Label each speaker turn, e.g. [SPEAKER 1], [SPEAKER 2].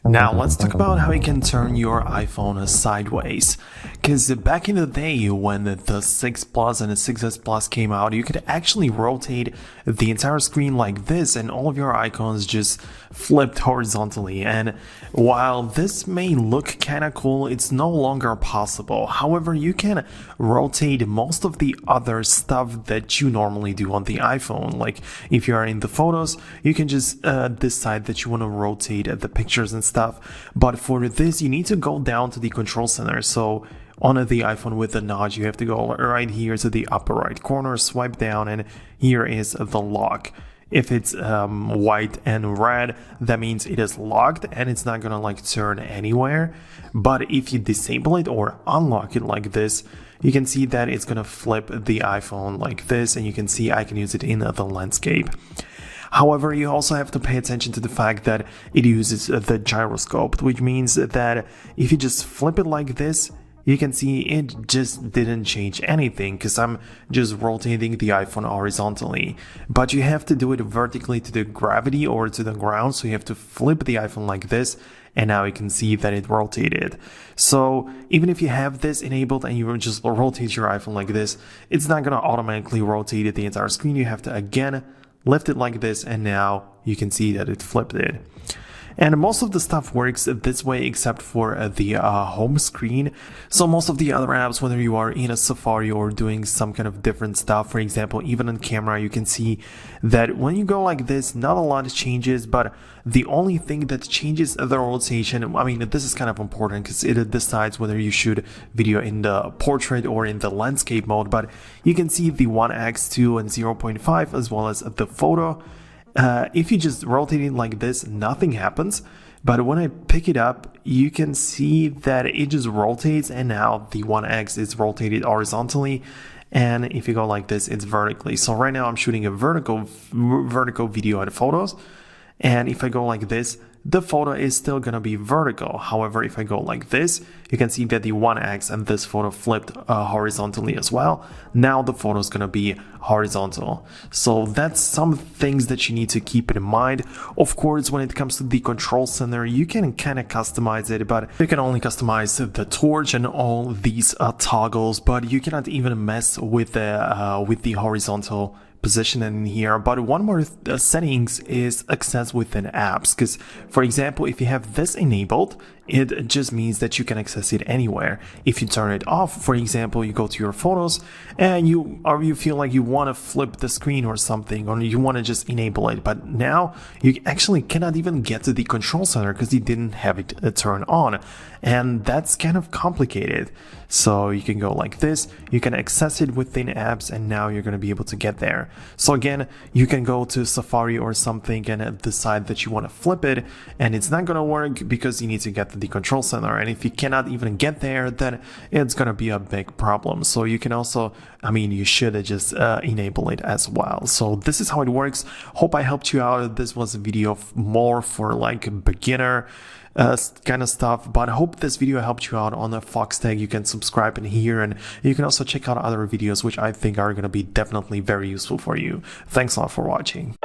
[SPEAKER 1] Now let's talk about how you can turn your iPhone sideways. Because back in the day when the 6 Plus and the 6S Plus came out, you could actually rotate the entire screen like this and all of your icons just flipped horizontally. And while this may look kinda cool, it's no longer possible. However, you can rotate most of the other stuff that you normally do on the iPhone. Like if you are in the photos, you can just decide that you want to rotate the pictures and stuff. But for this, you need to go down to the control center. So on the iPhone with the notch, you have to go right here to the upper right corner, swipe down, and here is the lock. If it's white and red, that means it is locked and it's not gonna like turn anywhere. But if you disable it or unlock it like this, you can see that it's gonna flip the iPhone like this, and you can see I can use it in the landscape. However, you also have to pay attention to the fact that it uses the gyroscope, which means that if you just flip it like this, you can see it just didn't change anything because I'm just rotating the iPhone horizontally. But you have to do it vertically to the gravity or to the ground, so you have to flip the iPhone like this, and now you can see that it rotated. So even if you have this enabled and you just rotate your iPhone like this, it's not going to automatically rotate the entire screen. You have to again lift it like this, and now you can see that it flipped it. And most of the stuff works this way except for the home screen. So most of the other apps, whether you are in a Safari or doing some kind of different stuff, for example, even on camera, you can see that when you go like this, not a lot changes, but the only thing that changes the rotation, I mean, this is kind of important because it decides whether you shoot video in the portrait or in the landscape mode, but you can see the 1x, 2, and 0.5 as well as the photo. If you just rotate it like this, nothing happens. But when I pick it up, you can see that it just rotates, and now the 1x is rotated horizontally. And if you go like this, it's vertically. So right now I'm shooting a vertical video and photos. And if I go like this, the photo is still going to be vertical. However, if I go like this, you can see that the 1x and this photo flipped horizontally as well. Now the photo is going to be horizontal. So that's some things that you need to keep in mind. Of course, when it comes to the control center, you can kind of customize it, but you can only customize the torch and all these toggles, but you cannot even mess with the horizontal position in here. But one more settings is access within apps, because for example, if you have this enabled, it just means that you can access it anywhere. If you turn it off, for example, you go to your photos and you feel like you want to flip the screen or something, or you want to just enable it, but now you actually cannot even get to the control center because you didn't have it turned on, and that's kind of complicated. So you can go like this, you can access it within apps, and now you're going to be able to get there. So again, you can go to Safari or something and decide that you want to flip it, and it's not going to work because you need to get to the control center. And if you cannot even get there, then it's going to be a big problem. So you can also, I mean, you should just enable it as well. So this is how it works. Hope I helped you out. This was a video more for like beginner kind of stuff, but I hope this video helped you out on the Foxtecc. You can subscribe in here, and you can also check out other videos which I think are going to be definitely very useful for you. Thanks a lot for watching.